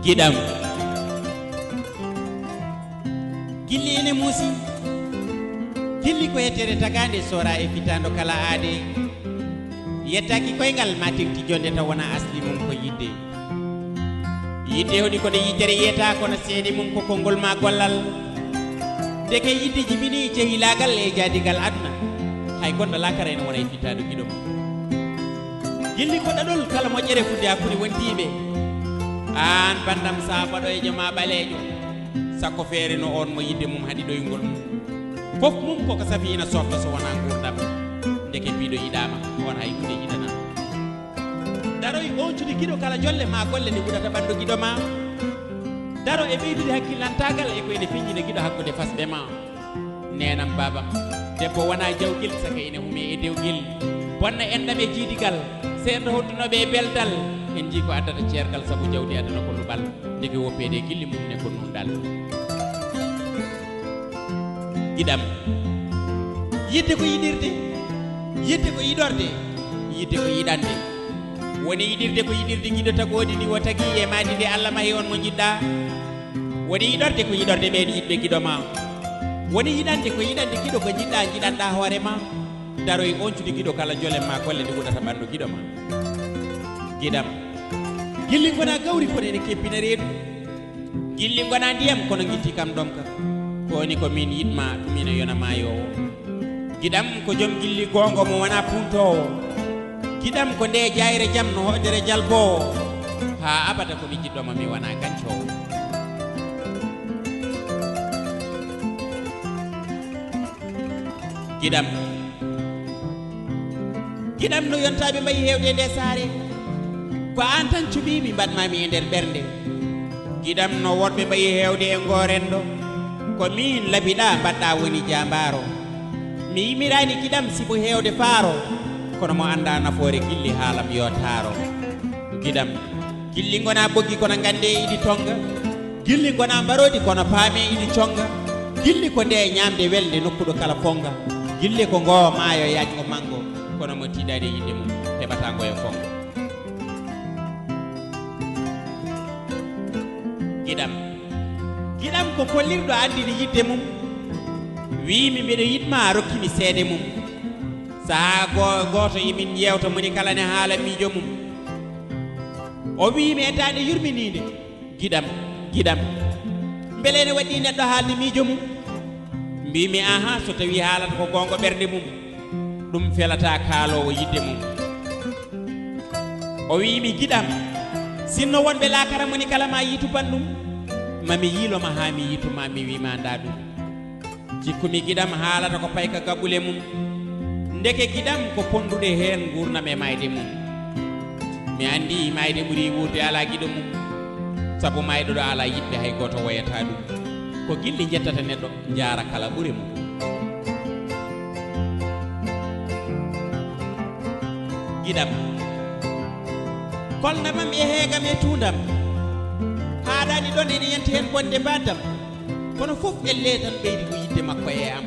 Giɗam Gilli ene Muusi Gilli ko yettere tagaande sora e fitando kala aade yettaki koyngal ma tigti jonde taw wona asli mum ko yidde hoɗi kono yitere yiyata kono seede mum ko konngol ma gollal deke yidde jibini cehilagal e jaadigal aduna hay gonɗo lakara ene wona e fitando giɗo Gilli ko ɗaɗol kala moƴƴere fudde hakkude wontiɓe an bandam sa baɗoyejo ma ɓaleejo sakko feere no on mo yidde mum haɗi ɗoyngol mum fof mum koko safina softa so wona gurdam deke mbiɗo yiɗama on hay hunde yiɗana daroy oncude giɗo kala jolle ma golle nde ɓuɗata ɓandu giɗo ma daro e ɓeydude hakkillantagal e ko ene feññide giɗo hakkude fasɓe ma nenam babam debbo wona jawguel saka ene hume e dewguel bonna endam e jiidigal seeɗa hoddunoɓe e beldal en jii ko addata ceergal sabu jawdi adana ko luɓal ndeke woppede gilli mum ne ko nundal Giɗam yidde ko yiɗirde yidde ko yiɗorde yidde ko yiɗande woni yiɗirde ko yiɗirde giɗo tagodi ndi wo tagui e maadi nde Allah mahi on mo jiɗɗa woni yiɗorde ko yiɗorde ɓeɗo yiɗɓe giɗo ma woni yiɗande ko yiɗande giɗo ko jiɗɗa jiɗanɗa hoore ma daro e oncude giɗo kala jole ma golle nde wuɗata ɓandu giɗo ma Giɗam Gilli gona gawri kono ene keppina reedu Gilli gona ndiyam kono gitti kam ɗomka koni ko min yiɗma ɗumina yona mayowo Giɗam ko joom Gilli gongo mo wona puntowo Giɗam ko nde jayre jaam no hoƴere jalbowo ha abada komi jiɗɗoma mi wona gancowo Giɗam no yontaɓe mbayi hewde nde saare ko an tan cuɓimi mbaɗmami e nder ɓernde Giɗam no wonɓe mbayi hewde e ngorendo ko min labiɗa mbaɗɗa woni jambaro mi yimirani Giɗam sibo hewde faaro kono mo anda nafoore Gilli haalam yo taaro Giɗam Gilli gona boggi kono gande iɗi tonga Gilli gona mbarodi kono paame iɗi conga Gilli ko nde ñamde welde nokkuɗo kala fonga Gilli ko ngo maayo yajgo mango kono mo tiiɗade yidde mum heɓata ngo e fongo Giɗam ko kollirɗo andini yidde mum wimi mbiɗo yiɗma rokkimi seede mum saha goto yimin yewta moni kala ne haala miijo mum o wimi e tande yurminide Giɗam beele ne waɗi neɗɗo haalde miijo mum mbimi aha so tawi haalata ko gonga ɓernde mum ɗum felata kaalowo yidde mum o wimi Giɗam sinno wonɓe lakara moni kala ma yiitu bandum mami yiiloma ha mi yiituma mi wima nda ɗum jikkumi Giɗam haalata ko payka gaɓɓule mum ndeke Giɗam ko ponduɗe hen gurnam e mayde mum mi andi mayde ɓuuri wurde ala giɗo mum saabu mayɗo ɗo ala yiɗɓe hay goto woyata ɗum ko Gilli jettata neɗɗo jaara kala ɓuure mum Giɗam kolnamam e heegam e tundam haɗani ɗon ene yanti hen bonde badam kono fof elle tan ɓeydi ko yidde makko e am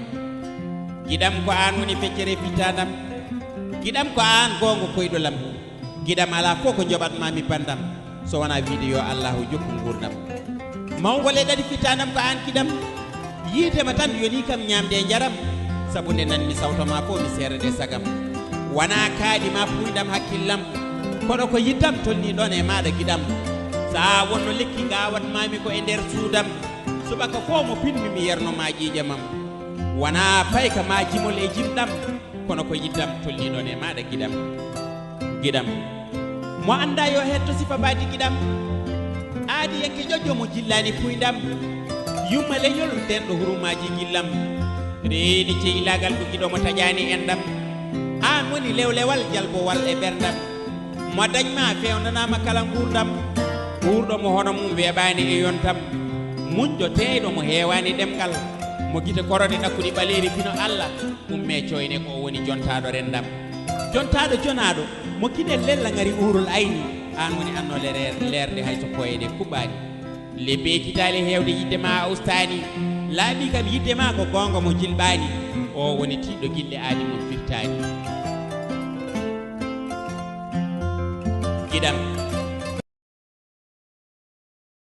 Giɗam ko an woni feccere fitadam Giɗam ko an gongo koyɗolam Giɗam ala fof ko joɓatmami bandam so wona wiide yo Allahu jokku gurdam mawgol e ɗaɗi fitadam ko an Giɗam yiidema tan yoni kam ñamde e jaram saabu nde nanmi sawtoma fof mi serede sagam wona kaaɗima puyɗam hakkillam kono ko yiddam tolni ɗon e maɗa Giɗam sa wonno lekki gawatmami ko e nder suudam subaka fo mo pinmi mi yernoma ƴiƴamam wona payka ma jimol e jimɗam kono ko yiddam tolni ɗon e maɗa Giɗam mo anda yo hetto sifa baadi Giɗam aadi yanke ƴoƴƴo mo jillani puydam yumma leñol nden ɗo hurumaji gillam reeni ceyilagal ko giɗo mo taƴani endam an woni lewlewal jalbowal e ɓerdam mo dañma fewnanama kala gurdam ɓurɗo mo hono mum weeɓani e yontam muñƴo teyɗo mo heewani ɗemgal mo guite korode ɗakkuɗi ɓaleri fino Allah umme coyne ko woni jontaɗo rendam jontaɗo jonaɗo mo kine lella ngari urol ayni an woni annole lerde hayso koyene kuɓɓani le beekitali hewde yidde ma a ustani laaɓi kam yidde ma ko gonga mo jilɓani o woni tiɗɗo Gilli aadi mo firtani Giɗam